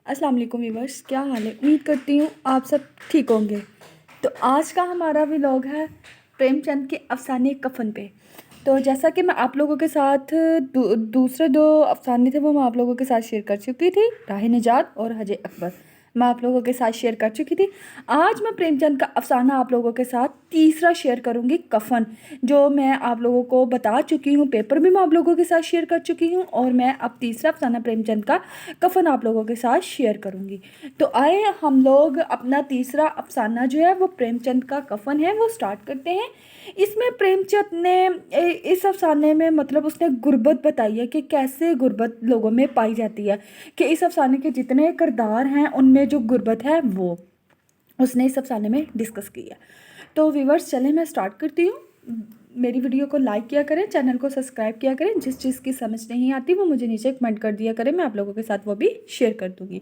अस्सलाम वालेकुम व्यूअर्स, क्या हाल है। उम्मीद करती हूँ आप सब ठीक होंगे। तो आज का हमारा व्लॉग है प्रेमचंद के अफसाने कफन पे। तो जैसा कि मैं आप लोगों के साथ दूसरे दो अफसाने थे वो मैं आप लोगों के साथ शेयर कर चुकी थी, राह निजात और हज अकबर, मैं आप लोगों के साथ शेयर कर चुकी थी। आज मैं प्रेमचंद का अफसाना आप लोगों के साथ तीसरा शेयर करूंगी, कफन, जो मैं आप लोगों को बता चुकी हूँ, पेपर भी मैं आप लोगों के साथ शेयर कर चुकी हूँ, और मैं अब तीसरा अफसाना प्रेमचंद का कफन आप लोगों के साथ शेयर करूंगी। तो आए हम लोग अपना तीसरा अफसाना जो है वो प्रेमचंद का कफन है वो स्टार्ट करते हैं। इसमें प्रेमचंद ने इस अफसाने में मतलब उसने गुर्बत बताई है कि कैसे गुर्बत लोगों में पाई जाती है, कि इस अफसाने के जितने किरदार हैं उनमें जो गुर्बत है वो उसने इस अफसाने में डिस्कस की है। तो व्यूअर्स चलें मैं स्टार्ट करती हूँ। मेरी वीडियो को लाइक किया करें, चैनल को सब्सक्राइब किया करें, जिस चीज़ की समझ नहीं आती वो मुझे नीचे कमेंट कर दिया करें, मैं आप लोगों के साथ वो भी शेयर कर दूँगी।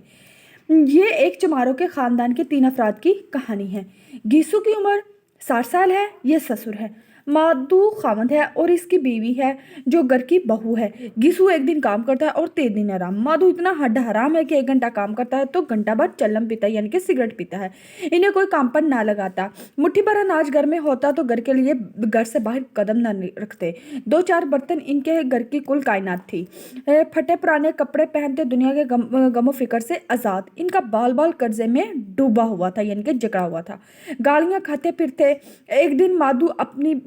ये एक चमारों के ख़ानदान के 3 अफराद की कहानी है। गीसू की उम्र 60 साल है, ये ससुर है। मादू खामद है और इसकी बीवी है जो घर की बहू है। गीसू एक दिन काम करता है और 3 दिन आराम। मादू इतना हड्डा हराम है कि 1 घंटा काम करता है तो घंटा भर चल्लम पीता है, यानी कि सिगरेट पीता है। इन्हें कोई काम पर ना लगाता। मुट्ठी भर अनाज घर में होता तो घर के लिए घर से बाहर कदम ना रखते। 2-4 बर्तन इनके घर की कुल कायनात थी। फटे पुराने कपड़े पहनते, दुनिया के गमो फिक्र से आज़ाद। इनका बाल बाल कर्जे में डूबा हुआ था, यानी कि जकड़ा हुआ था। गालियाँ खाते फिरते। एक दिन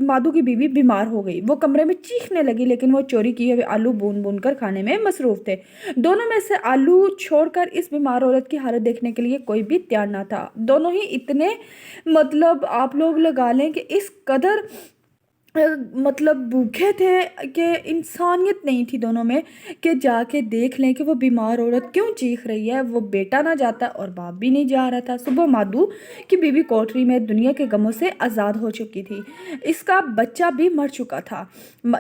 मादू की बीवी बीमार हो गई। वो कमरे में चीखने लगी, लेकिन वो चोरी किए हुए आलू बून बून कर खाने में मसरूफ थे। दोनों में से आलू छोड़कर इस बीमार औरत की हालत देखने के लिए कोई भी तैयार ना था। दोनों ही इतने मतलब आप लोग लगा लें कि इस कदर मतलब भूखे थे कि इंसानियत नहीं थी दोनों में, कि जाके देख लें कि वो बीमार औरत क्यों चीख रही है। वो बेटा ना जाता और बाप भी नहीं जा रहा था। सुबह मादू की बीवी कोठरी में दुनिया के गमों से आज़ाद हो चुकी थी। इसका बच्चा भी मर चुका था,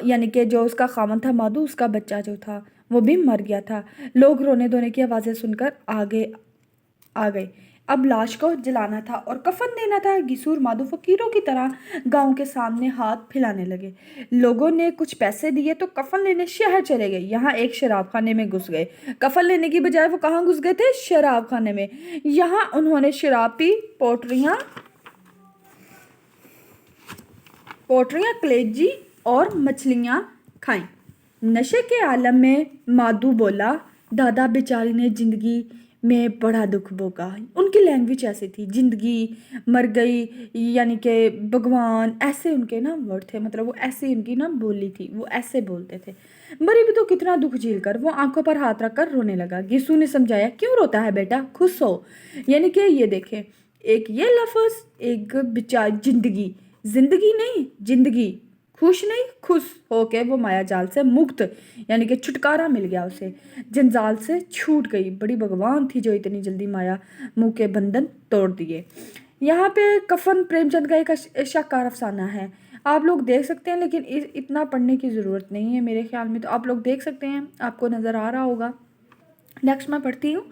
यानी कि जो उसका खामन था मादू, उसका बच्चा जो था वो भी मर गया था। लोग रोने धोने की आवाज़ें सुनकर आ गए। अब लाश को जलाना था और कफन देना था। गिसूर मादू फकीरों की तरह गांव के सामने हाथ फैलाने लगे। लोगों ने कुछ पैसे दिए तो कफन लेने शहर चले गए। यहाँ एक शराब खाने में घुस गए। कफन लेने की बजाय वो कहाँ घुस गए थे? शराब खाने में। यहाँ उन्होंने शराब पी, पोटरियाँ कलेजी और मछलियाँ खाई। नशे के आलम में मादू बोला, दादा बेचारी ने जिंदगी में बड़ा दुख भोगा। उनकी लैंग्वेज ऐसी थी, जिंदगी मर गई, यानी कि भगवान, ऐसे उनके ना वर्ड थे, मतलब वो ऐसे उनकी ना बोली थी, वो ऐसे बोलते थे। मरी भी तो कितना दुख झेल कर। वो आंखों पर हाथ रखकर रोने लगा। गिसू ने समझाया, क्यों रोता है बेटा, खुश हो। यानी कि ये देखें, एक ये लफ्ज़, एक बेचारी, जिंदगी, जिंदगी नहीं जिंदगी, खुश नहीं, खुश होके वो माया जाल से मुक्त, यानी कि छुटकारा मिल गया उसे, जंजाल से छूट गई। बड़ी भगवान थी जो इतनी जल्दी माया मुंह के बंधन तोड़ दिए। यहाँ पे कफन प्रेमचंद का एक शाकार अफसाना है, आप लोग देख सकते हैं, लेकिन इतना पढ़ने की ज़रूरत नहीं है मेरे ख्याल में, तो आप लोग देख सकते हैं, आपको नज़र आ रहा होगा। नेक्स्ट मैं पढ़ती हूँ।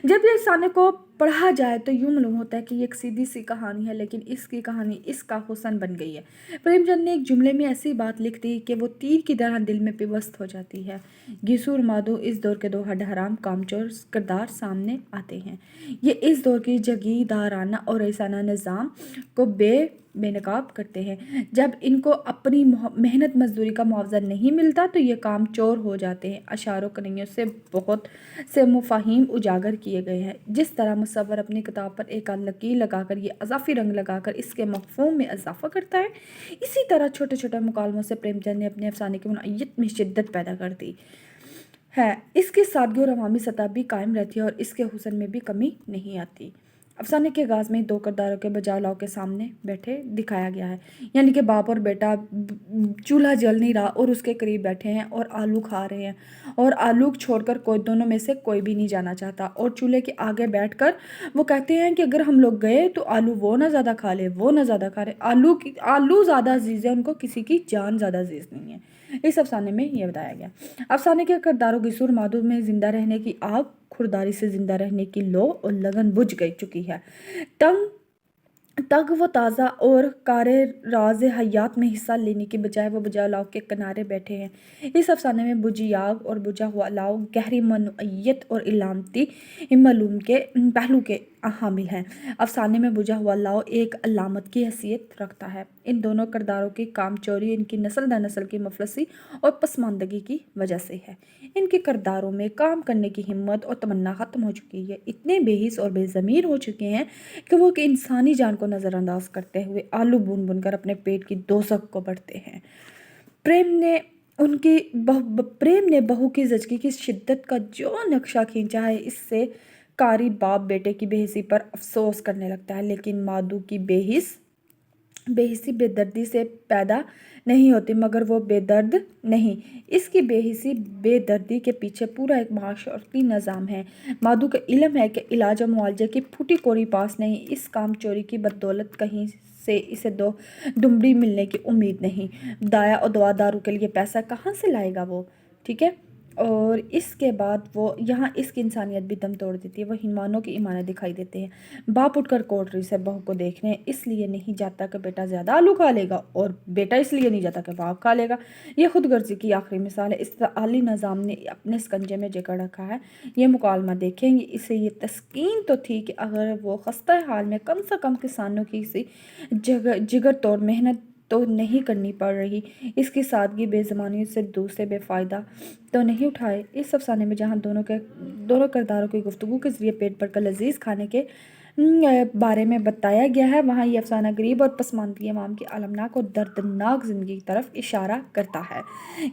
जब ये अफसाने को पढ़ा जाए तो यूँ मालूम होता है कि ये एक सीधी सी कहानी है, लेकिन इसकी कहानी इसका हुस्न बन गई है। प्रेमचंद ने एक जुमले में ऐसी बात लिख दी कि वो तीर की तरह दिल में पिवस्त हो जाती है। गिसूर माधो इस दौर के 2 हड हराम कामचोर किरदार सामने आते हैं। ये इस दौर की जगीरदाराना और रईसाना निज़ाम को बेनकाब करते हैं। जब इनको अपनी मेहनत मजदूरी का मुआवजा नहीं मिलता तो ये काम चोर हो जाते हैं। अशारों कन्हैयों से बहुत से मुफाहिम उजागर किए गए हैं। जिस तरह मुसव्वर अपनी किताब पर एक लकीर लगाकर ये अजाफी रंग लगाकर इसके मफ़हूम में इजाफा करता है, इसी तरह छोटे छोटे मुकालमों से प्रेमचंद ने अपने अफसाने की मुनय्यत में शिद्दत पैदा कर दी है। इसकी सादगी और अवामी सतह भी कायम रहती है और इसके हुस्न में भी कमी नहीं आती। अफसाने के आगाज़ में 2 किरदारों के बजालाव के सामने बैठे दिखाया गया है, यानी कि बाप और बेटा, चूल्हा जल नहीं रहा और उसके करीब बैठे हैं और आलू खा रहे हैं, और आलू छोड़कर कोई दोनों में से कोई भी नहीं जाना चाहता। और चूल्हे के आगे बैठकर वो कहते हैं कि अगर हम लोग गए तो आलू वो ना ज़्यादा खा ले, वो ना ज़्यादा खा ले। आलू ज़्यादा अजीज़ है उनको, किसी की जान ज़्यादा अजीज़ नहीं है। इस अफसाने में ये बताया गया। अफसाने के किरदारों गिसूर माधो में जिंदा रहने की आग, खुरदारी से जिंदा रहने की लो और लगन बुझ गई चुकी है। तंग तक वो ताज़ा और कार राज हयात में हिस्सा लेने के बजाय वो बुझा लाव के किनारे बैठे हैं। इस अफसाने में बुझी आग और बुझा हुआ लाव गहरी मनोयत और इलामती मालूम के पहलू के हामिल हैं। अफसाने में बुझा हुआ लाव एक अलामत की हैसियत रखता है। इन दोनों किरदारों की कामचोरी इनकी नस्ल दर नस्ल की मुफलसी और पसमानदगी की वजह से है। इनके किरदारों में काम करने की हिम्मत और तमन्ना ख़त्म हो चुकी है। इतने बेहिस और बेज़मीर हो चुके हैं कि वो कि इंसानी जान को नज़रअंदाज करते हुए आलू बुन बुन कर अपने पेट की दोज़ख को बढ़ते हैं। प्रेम ने प्रेम ने बहू की ज़िंदगी की शिद्दत का जो नक्शा खींचा है, इससे कारी बाप बेटे की बेहिसी पर अफसोस करने लगता है। लेकिन मादू की बेहिसी बेदर्दी से पैदा नहीं होती, मगर वो बेदर्द नहीं। इसकी बेहिसी बेदर्दी के पीछे पूरा एक माशरती निज़ाम है। माधु को इल्म है कि इलाज और मुआवजे की फूटी कोरी पास नहीं। इस काम चोरी की बदौलत कहीं से इसे दो दुमड़ी मिलने की उम्मीद नहीं। दाया और दवा दारू के लिए पैसा कहाँ से लाएगा वो, ठीक है। और इसके बाद वो यहाँ इसकी इंसानियत भी दम तोड़ देती है। वो हीमानों की ईमानत दिखाई देते हैं। बाप उठकर कोठरी से बहू को देखने इसलिए नहीं जाता कि बेटा ज़्यादा आलू खा लेगा, और बेटा इसलिए नहीं जाता कि बाप खा लेगा। ये खुदगर्जी की आखिरी मिसाल है। इस आली निज़ाम ने अपने स्कंजे में जकड़ रखा है। ये मुकालमा देखेंगे, इसे ये तस्कीन तो थी कि अगर वो खस्ता हाल में कम से कम किसानों की सी जिगर तोड़ मेहनत तो नहीं करनी पड़ रही। इसकी सादगी बेज़मानी से दूसरे बेफ़ायदा तो नहीं उठाए। इस अफसाने में जहाँ दोनों किरदारों की गुफ्तगू के ज़रिए पेट भर कर लजीज खाने के बारे में बताया गया है, वहाँ ये अफसाना गरीब और पसमानदगी अवाम की अलमनाक और दर्दनाक ज़िंदगी की तरफ इशारा करता है।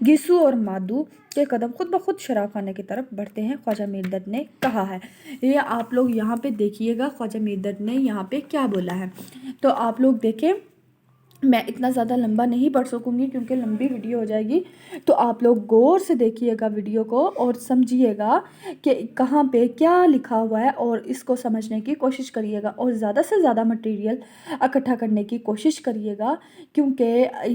गिसू और मादू के कदम खुद ब खुद शराब खाने की तरफ बढ़ते हैं, ख्वाजा मीरदर्द ने कहा है। ये आप लोग यहाँ पे देखिएगा ख्वाजा मीरदर्द ने यहाँ पे क्या बोला है, तो आप लोग देखें। मैं इतना ज़्यादा लंबा नहीं पढ़ सकूँगी क्योंकि लंबी वीडियो हो जाएगी, तो आप लोग गौर से देखिएगा वीडियो को और समझिएगा कि कहाँ पे क्या लिखा हुआ है, और इसको समझने की कोशिश करिएगा और ज़्यादा से ज़्यादा मटेरियल इकट्ठा करने की कोशिश करिएगा, क्योंकि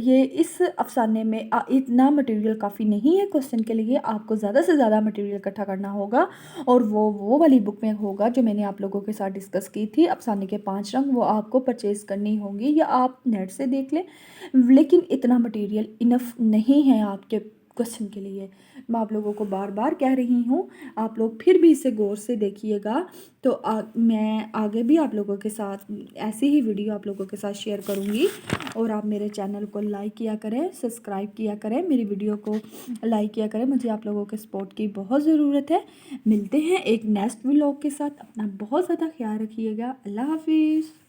ये इस अफसाने में इतना मटेरियल काफ़ी नहीं है क्वेश्चन के लिए। आपको ज़्यादा से ज़्यादा मटेरियल इकट्ठा करना होगा, और वो वाली बुक में होगा जो मैंने आप लोगों के साथ डिस्कस की थी, अफसाने के 5 रंग। वो आपको परचेज़ करनी होंगी या आप नेट से देख लें, लेकिन इतना मटेरियल इनफ नहीं है आपके क्वेश्चन के लिए। मैं आप लोगों को बार बार कह रही हूँ, आप लोग फिर भी इसे गौर से देखिएगा। तो मैं आगे भी आप लोगों के साथ ऐसी ही वीडियो आप लोगों के साथ शेयर करूँगी, और आप मेरे चैनल को लाइक किया करें, सब्सक्राइब किया करें, मेरी वीडियो को लाइक किया करें। मुझे आप लोगों के सपोर्ट की बहुत ज़रूरत है। मिलते हैं एक नेक्स्ट व्लॉग के साथ। अपना बहुत ज़्यादा ख्याल रखिएगा। अल्लाह हाफिज़।